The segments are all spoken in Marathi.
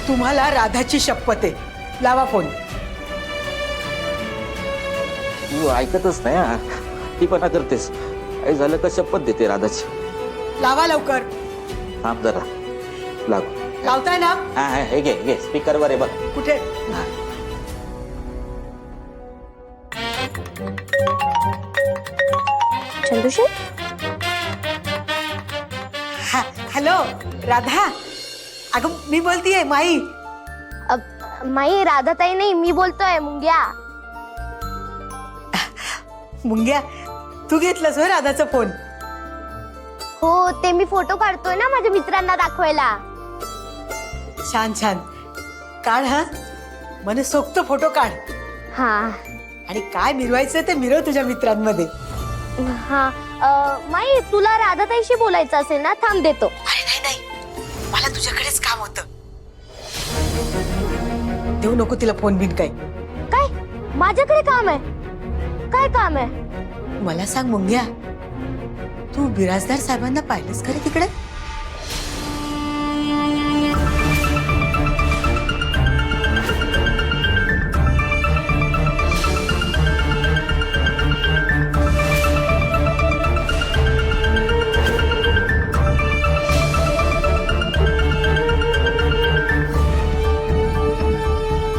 तुम्हाला राधाची शपथ आहे. लावा फोन. तू ऐकतच नाही हा. ती पण करतेस. काय झालं का शपथ देते राधाची. लावा लवकर. थांब जरा. लागू. लावताय ना? हा हा हे घे स्पीकरवर आहे बघ. कुठे? चंदूशी, हॅलो राधा. अगं मी बोलतीये माई. माई राधाताई नाही, मी बोलतोय मुंग्या. मुंग्या, तू घेतलंस होय राधाचा फोन? हो, ते मी फोटो काढतोय ना माझ्या मित्रांना दाखवायला. छान छान. काढ हा. मन सोक्त फोटो काढ. हा आणि काय मिरवायचं ते मिरव तुझ्या मित्रांमध्ये. हा. माई, तुला राधाताईशी बोलायचं असेल ना, थांब देतो. अरे नाही नाही, मला तुझ्याकडेच काम होतं. देऊ नको तिला फोन बिन. काय काय? माझ्याकडे काम आहे? काय काम आहे? मला सांग मुंग्या, तू बिराजदार साहेबांना पाहिलंस खरे तिकडे?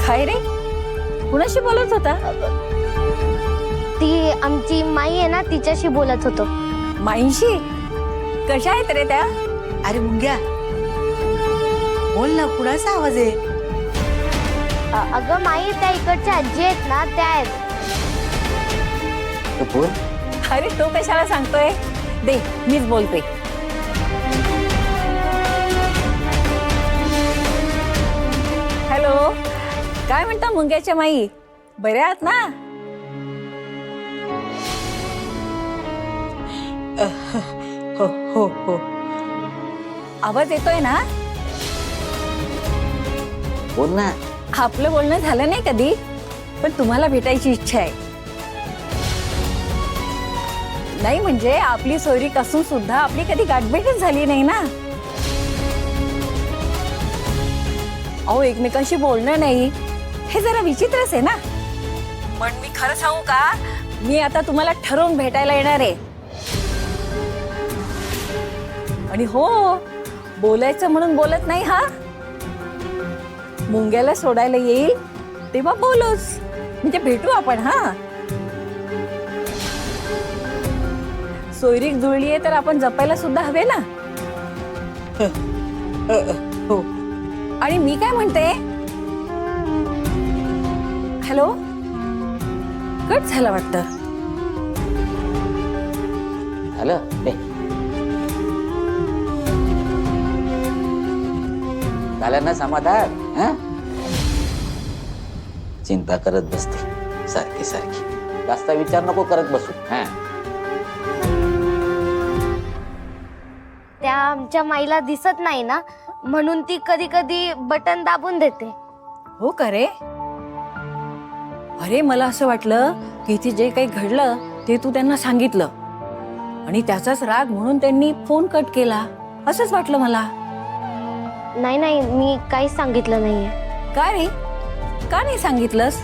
काय रे, कुणाशी बोलत होता? ती आमची माई आहे ना, तिच्याशी बोलत होतो. माईंशी? कशा आहेत रे त्या? अरे मुंग्या, बोल ना, कुणाचा आवाज आहे? अगं माई, त्या इकडच्या आजी आहेत ना, त्या आहेत. बोल. अरे तो कशाला सांगतोय? दे, मीच बोलते. हॅलो, काय म्हणता मुंग्याच्या माई? बऱ्या आहात ना? हो हो हो. आवाज येतोय ना? बोल ना. आपलं बोलणं झालं नाही कधी, पण तुम्हाला भेटायची इच्छा आहे. नाही म्हणजे आपली सोयरीक असून सुद्धा आपली कधी गाठभेटच झाली नाही ना. अहो, एकमेकांशी बोलणं नाही हे जरा विचित्रच आहे ना. पण मी खरं सांगू का, मी आता तुम्हाला ठरवून भेटायला येणार आहे. आणि हो, बोलायचं म्हणून बोलत नाही हा. मुंग्याला सोडायला येईल तेव्हा बोलोच, म्हणजे भेटू आपण. हा, सोयरीक जुळली आहे तर आपण जपायला सुद्धा हवे ना. हो. आणि मी काय म्हणते, हॅलो, कट झाला वाटतं. झालं दे. झालं ना समाधान? हा, चिंता करत बसते सारखी सारखी. जास्त विचार नको करत बसू. हा, त्या आमच्या माईला दिसत नाही ना, म्हणून ती कधी कधी बटन दाबून देते. हो का रे? अरे मला असं वाटलं की इथे जे काही घडलं ते तू त्यांना सांगितलं आणि त्याचाच राग म्हणून त्यांनी फोन कट केला, असंच वाटलं मला. नाही नाही, मी काहीच सांगितलं नाहीये. का रे, का नाही सांगितलंस?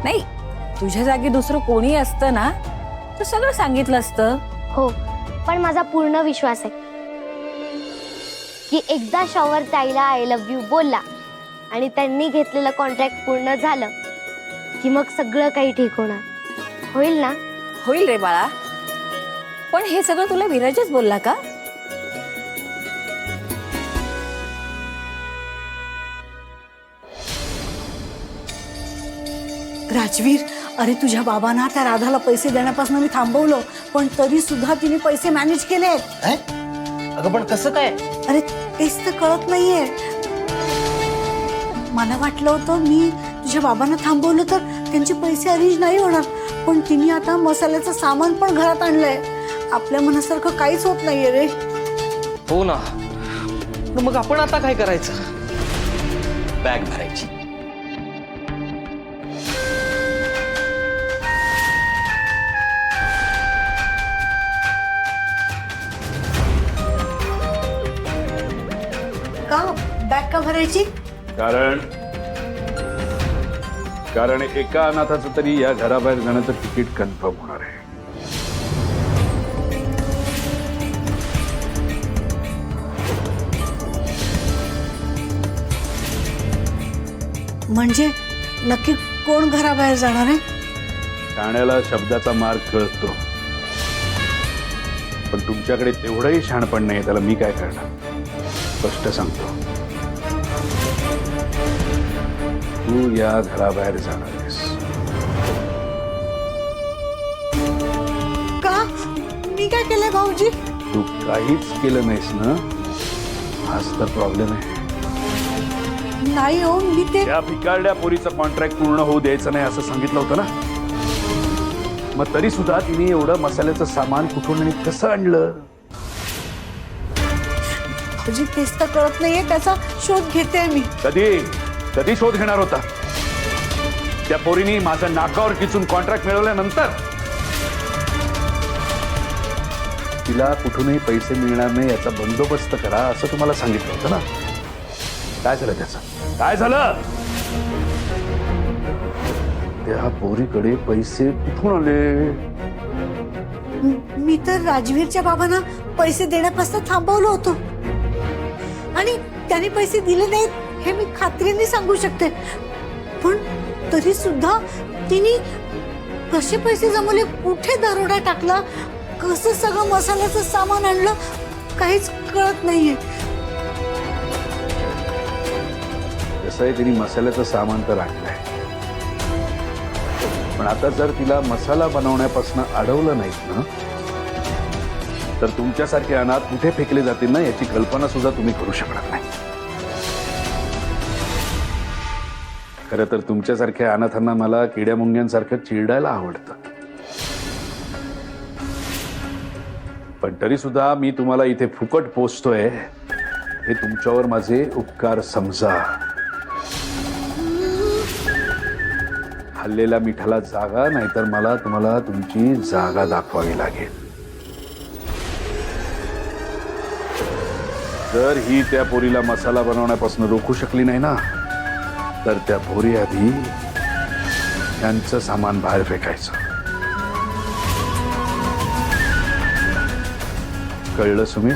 नाही, तुझ्या जागी दुसरं कोणी असतं ना तर सगळं सांगितलं असतं. हो, पण माझा पूर्ण विश्वास आहे की एकदा शॉवर ताईला आय लव्ह यू बोलला आणि त्यांनी घेतलेलं कॉन्ट्रॅक्ट पूर्ण झालं की मग सगळं काही ठीक होणार. होईल ना? होईल रे बाळा. पण हे सगळं तुला विराजच बोलला का? राजवीर, अरे तुझ्या बाबांना त्या राधाला पैसे देण्यापासून मी थांबवलं, पण तरी सुद्धा तिने पैसे मॅनेज केले. अगं पण कसं काय? अरे तेच तर कळत नाहीये. मला वाटलं होतं मी तुझ्या बाबांना थांबवलं तर त्यांचे पैसे अरेंज नाही होणार, पण तिने आता मसाल्याचं सामान पण घरात आणलंय. आपल्या मनासारखं काहीच होत नाहीये रे. हो ना. मग आपण आता काय करायचं? बॅग भरायची. का बॅग का भरायची? कारण एका अनाथाचं तरी या घराबाहेर जाण्याचं तिकीट कन्फर्म होणार आहे. म्हणजे नक्की कोण घराबाहेर जाणार आहे? ठाण्याला शब्दाचा मार्ग कळतो, पण तुमच्याकडे तेवढंही शहाणपण नाही. त्याला मी काय करणार? स्पष्ट सांगतो, तू या घराबाहेर जाणार आहेस. का? मी काय केलंय भाऊजी? तू काहीच केलं नाहीस ना, हाच तर प्रॉब्लेम आहे. नाही हो, मी ते त्या भिकारड्या पोरीचं कॉन्ट्रॅक्ट पूर्ण होऊ द्यायचं नाही असं सांगितलं होतं ना. मग तरी सुद्धा तिने एवढं मसाल्याचं सामान कुठून आणि कसं आणलं? भाऊजी तेच तर कळत नाहीये, त्याचा शोध घेते मी. कधी शोध घेणार होता? त्या पोरीने माझं नाकावर किचून कॉन्ट्रॅक्ट मिळवल्यानंतर तिला कुठूनही पैसे मिळणार नाही याचा बंदोबस्त करा असं तुम्हाला सांगितलं होतं ना. काय झालं त्याचं? काय झालं? त्या पोरीकडे पैसे कुठून आले? मी तर राजवीरच्या बाबांना पैसे देण्यापासून थांबवलं होतं आणि त्याने पैसे दिले नाहीत हे मी खात्रीने सांगू शकते. पण तरी सुद्धा तिने कसे पैसे जमवले, कुठे दरोडा टाकला, कसं सगळं मसाल्याचं सामान आणलं, काहीच कळत नाहीये. कसं आहे, तिने मसाल्याचं सामान तर आणलंय, पण आता जर तिला मसाला बनवण्यापासून अडवलं नाहीत ना, तर तुमच्यासारखे अनाथ कुठे फेकले जातील ना याची कल्पना सुद्धा तुम्ही करू शकणार नाही. खरं तर तुमच्यासारख्या अनाथांना मला किड्या मुंग्यांसारखं चिरडायला आवडतं, पण तरी सुद्धा मी तुम्हाला इथे फुकट पोचतोय हे तुमच्यावर माझे उपकार समजा. हल्लेल्या मिठाला जागा, नाहीतर मला तुम्हाला तुमची जागा दाखवावी लागेल. जर ही त्या पोरीला मसाला बनवण्यापासून रोखू शकली नाही ना, तर त्या पोरी आधी त्यांचं सामान बाहेर फेकायचं. कळलं सुमित?